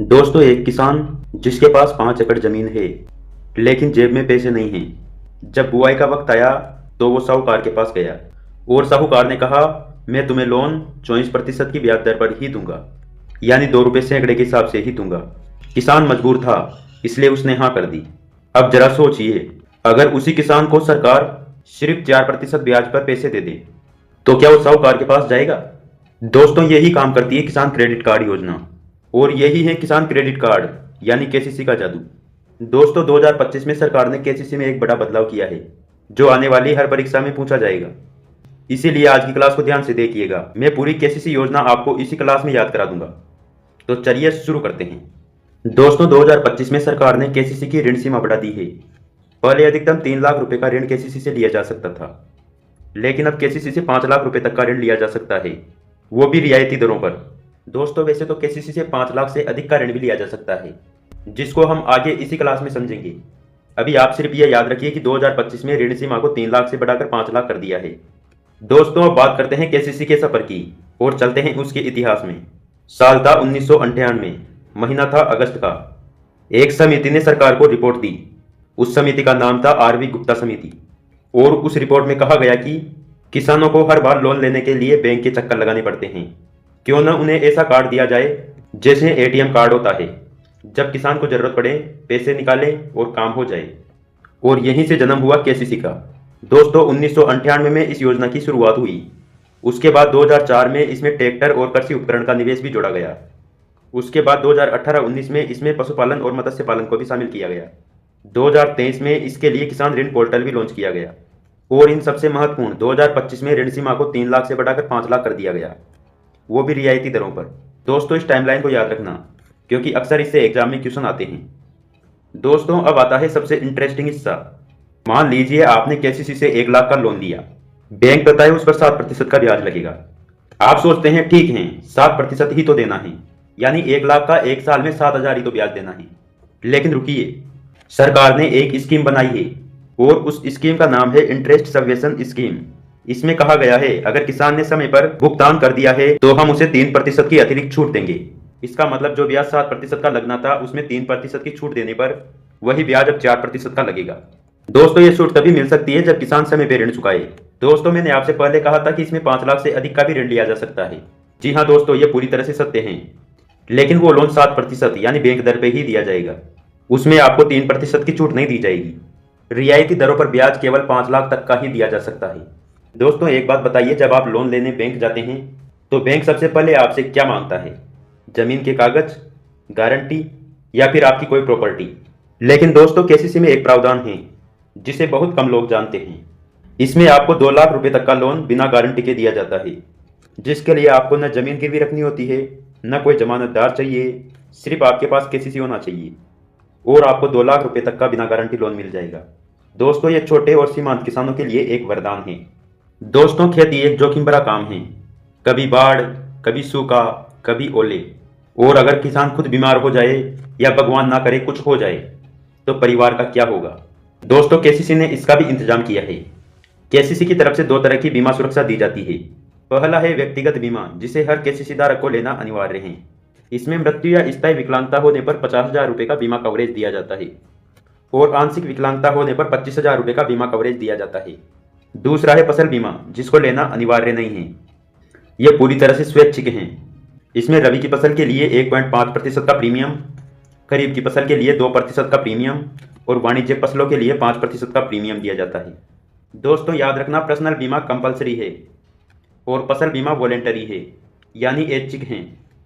दोस्तों, एक किसान जिसके पास 5 एकड़ जमीन है लेकिन जेब में पैसे नहीं हैं। जब बुआई का वक्त आया तो वो साहूकार के पास गया और साहूकार ने कहा, मैं तुम्हें लोन 24% की ब्याज दर पर ही दूंगा, यानी 2 रुपये सैकड़े के हिसाब से ही दूंगा। किसान मजबूर था, इसलिए उसने हाँ कर दी। अब जरा सोचिए, अगर उसी किसान को सरकार सिर्फ 4% ब्याज पर पैसे दे दे तो क्या वो साहूकार के पास जाएगा? दोस्तों, यही काम करती है किसान क्रेडिट कार्ड योजना, और यही है किसान क्रेडिट कार्ड यानी केसीसी का जादू। दोस्तों, 2025 में सरकार ने केसीसी में एक बड़ा बदलाव किया है जो आने वाली हर परीक्षा में पूछा जाएगा। इसीलिए आज की क्लास को ध्यान से देखिएगा। मैं पूरी केसीसी योजना आपको इसी क्लास में याद करा दूंगा। तो चलिए शुरू करते हैं। दोस्तों, 2025 में सरकार ने केसीसी की ऋण सीमा बढ़ा दी है। पहले अधिकतम 3 लाख रुपए का ऋण केसीसी से लिया जा सकता था, लेकिन अब केसीसी से 5 लाख रुपए तक का ऋण लिया जा सकता है, वो भी रियायती दरों पर। दोस्तों, वैसे तो केसीसी से 5 लाख से अधिक का ऋण भी लिया जा सकता है, जिसको हम आगे इसी क्लास में समझेंगे। अभी आप सिर्फ यह याद रखिए कि 2025 में ऋण सीमा को 3 लाख से बढ़ाकर 5 लाख कर दिया है। दोस्तों, अब बात करते हैं केसीसी के सफर की और चलते हैं उसके इतिहास में। साल था 1998, महीना था अगस्त का। एक समिति ने सरकार को रिपोर्ट दी। उस समिति का नाम था आरवी गुप्ता समिति, और उस रिपोर्ट में कहा गया कि किसानों को हर बार लोन लेने के लिए बैंक के चक्कर लगाने पड़ते हैं। क्यों न उन्हें ऐसा कार्ड दिया जाए जैसे एटीएम कार्ड होता है, जब किसान को जरूरत पड़े पैसे निकाले और काम हो जाए। और यहीं से जन्म हुआ केसीसी का। दोस्तों, 1998 में इस योजना की शुरुआत हुई। उसके बाद 2004 में इसमें ट्रैक्टर और कृषि उपकरण का निवेश भी जोड़ा गया। उसके बाद 2018-19 में इसमें पशुपालन और मत्स्य पालन को भी शामिल किया गया। 2023 में इसके लिए किसान ऋण पोर्टल भी लॉन्च किया गया। और इन सबसे महत्वपूर्ण 2025 में ऋण सीमा को 3 लाख से बढ़ाकर 5 लाख कर दिया गया, वो भी रियायती दरों पर। दोस्तों, इस टाइमलाइन को याद रखना, क्योंकि अक्सर इससे एग्जाम में क्वेश्चन आते हैं। दोस्तों, अब आता है सबसे इंटरेस्टिंग हिस्सा। मान लीजिए आपने केसीसी से 1 लाख का लोन लिया। बैंक बताए उस पर 7% का ब्याज लगेगा। आप सोचते हैं ठीक है, 7% ही तो देना है, यानी 1 लाख का 1 साल में 7,000 ही तो ब्याज देना है। लेकिन रुकिए, सरकार ने एक स्कीम बनाई है, और उस स्कीम का नाम है इंटरेस्ट सब्वेंशन स्कीम। इसमें कहा गया है, अगर किसान ने समय पर भुगतान कर दिया है तो हम उसे 3% की अतिरिक्त छूट देंगे। इसका मतलब जो ब्याज 7% का लगना था, उसमें 3% की छूट देने पर वही ब्याज अब 4% का लगेगा। दोस्तों, ये छूट तभी मिल सकती है जब किसान समय पर ऋण चुकाए। दोस्तों, मैंने आपसे पहले कहा था कि इसमें 5 लाख से अधिक का भी ऋण लिया जा सकता है। जी हाँ दोस्तों, ये पूरी तरह से सत्य है। लेकिन वो लोन 7% यानी बैंक दर पे ही दिया जाएगा। उसमें आपको 3% की छूट नहीं दी जाएगी। रियायती दरों पर ब्याज केवल 5 लाख तक का ही दिया जा सकता है। दोस्तों, एक बात बताइए, जब आप लोन लेने बैंक जाते हैं तो बैंक सबसे पहले आपसे क्या मांगता है? जमीन के कागज, गारंटी, या फिर आपकी कोई प्रॉपर्टी? लेकिन दोस्तों, केसीसी में एक प्रावधान है जिसे बहुत कम लोग जानते हैं। इसमें आपको 2 लाख रुपए तक का लोन बिना गारंटी के दिया जाता है, जिसके लिए आपको न जमीन गिरवी रखनी होती है, न कोई जमानतदार चाहिए, सिर्फ आपके पास केसीसी होना चाहिए, और आपको 2 लाख रुपए तक का बिना गारंटी लोन मिल जाएगा। दोस्तों, ये छोटे और सीमांत किसानों के लिए एक वरदान है। दोस्तों, खेती एक जोखिम भरा काम है। कभी बाढ़, कभी सूखा, कभी ओले, और अगर किसान खुद बीमार हो जाए या भगवान ना करे कुछ हो जाए तो परिवार का क्या होगा? दोस्तों, केसीसी ने इसका भी इंतजाम किया है। केसीसी की तरफ से 2 तरह की बीमा सुरक्षा दी जाती है। पहला है व्यक्तिगत बीमा, जिसे हर केसीसी धारक को लेना अनिवार्य है। इसमें मृत्यु या स्थायी विकलांगता होने पर 50,000 रुपये का बीमा कवरेज दिया जाता है, और आंशिक विकलांगता होने पर 25,000 रुपये का बीमा कवरेज दिया जाता है। दूसरा है फसल बीमा, जिसको लेना अनिवार्य नहीं है। यह पूरी तरह से स्वैच्छिक है। इसमें रबी की फसल के लिए 1.5% का प्रीमियम, खरीफ की फसल के लिए 2% का प्रीमियम, और वाणिज्यिक फसलों के लिए 5% का प्रीमियम दिया जाता है। दोस्तों, याद रखना, पर्सनल बीमा कंपलसरी है और फसल बीमा वॉलेंटरी है, यानी ऐच्छिक है।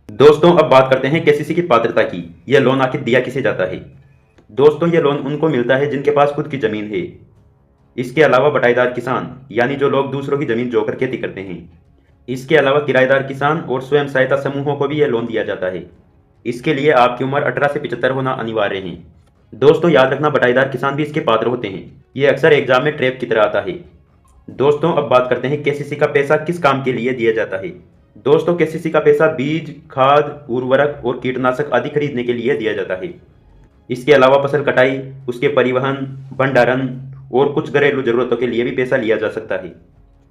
दोस्तों, अब बात करते हैं केसीसी की पात्रता की। यह लोन आखिर दिया किसे जाता है? दोस्तों, यह लोन उनको मिलता है जिनके पास खुद की जमीन है। इसके अलावा बटाईदार किसान, यानी जो लोग दूसरों की जमीन जोकर खेती करते हैं। इसके अलावा किराएदार किसान और स्वयं सहायता समूहों को भी यह लोन दिया जाता है। इसके लिए आपकी उम्र 18 से 75 होना अनिवार्य है। दोस्तों, याद रखना, बटाईदार किसान भी इसके पात्र होते हैं। ये अक्सर एग्जाम में ट्रैप की तरह आता है। दोस्तों, अब बात करते हैं केसीसी का पैसा किस काम के लिए दिया जाता है। दोस्तों, केसीसी का पैसा बीज, खाद, उर्वरक और कीटनाशक आदि खरीदने के लिए दिया जाता है। इसके अलावा फसल कटाई, उसके परिवहन, भंडारण और कुछ घरेलू जरूरतों के लिए भी पैसा लिया जा सकता है।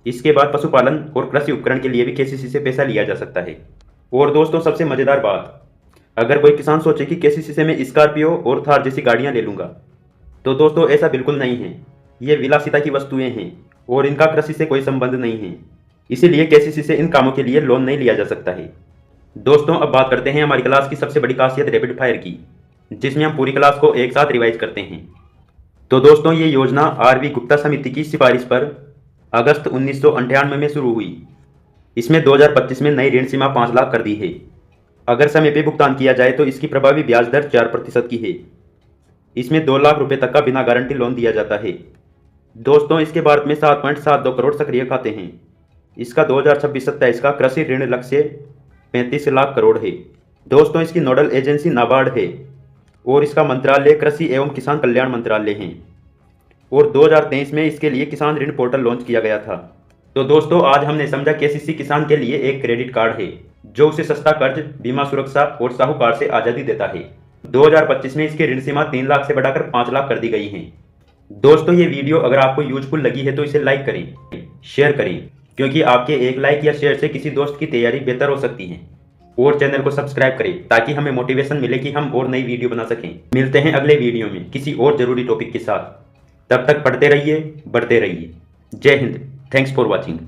इसके बाद पशुपालन और कृषि उपकरण के लिए भी केसीसी से पैसा लिया जा सकता है। और दोस्तों, सबसे मजेदार बात, अगर कोई किसान सोचे कि केसीसी से मैं स्कॉर्पियो और थार जैसी गाड़ियां ले लूंगा, तो दोस्तों ऐसा बिल्कुल नहीं है। ये विलासिता की वस्तुएं हैं और इनका कृषि से कोई संबंध नहीं है। इसीलिए केसीसी से इन कामों के लिए लोन नहीं लिया जा सकता है। दोस्तों अब बात करते हैं हमारी क्लास की सबसे बड़ी खासियत रैपिड फायर की, जिसमें हम पूरी क्लास को एक साथ रिवाइज करते हैं। तो दोस्तों ये योजना आरवी गुप्ता समिति की सिफारिश पर अगस्त 1998 में शुरू हुई। इसमें 2025 में नई ऋण सीमा 5 लाख कर दी है। अगर समय पे भुगतान किया जाए तो इसकी प्रभावी ब्याज दर 4% की है। इसमें 2 लाख रुपए तक का बिना गारंटी लोन दिया जाता है। दोस्तों इसके भारत में 7.72 करोड़ सक्रिय खाते हैं। इसका 2026-27 का कृषि ऋण लक्ष्य 35 लाख करोड़ है। दोस्तों इसकी नोडल एजेंसी नाबार्ड है और इसका मंत्रालय कृषि एवं किसान कल्याण मंत्रालय है। और 2023 में इसके लिए किसान ऋण पोर्टल लॉन्च किया गया था। तो दोस्तों आज हमने समझा केसीसी किसान के लिए एक क्रेडिट कार्ड है जो उसे सस्ता कर्ज, बीमा सुरक्षा और साहूकार से आज़ादी देता है। 2025 में इसकी ऋण सीमा 3 लाख से बढ़ाकर 5 लाख कर दी गई है। दोस्तों ये वीडियो अगर आपको यूजफुल लगी है तो इसे लाइक करें, शेयर करें, क्योंकि आपके एक लाइक या शेयर से किसी दोस्त की तैयारी बेहतर हो सकती है। और चैनल को सब्सक्राइब करें ताकि हमें मोटिवेशन मिले कि हम और नई वीडियो बना सकें। मिलते हैं अगले वीडियो में किसी और जरूरी टॉपिक के साथ। तब तक पढ़ते रहिए, बढ़ते रहिए। जय हिंद। Thanks for watching.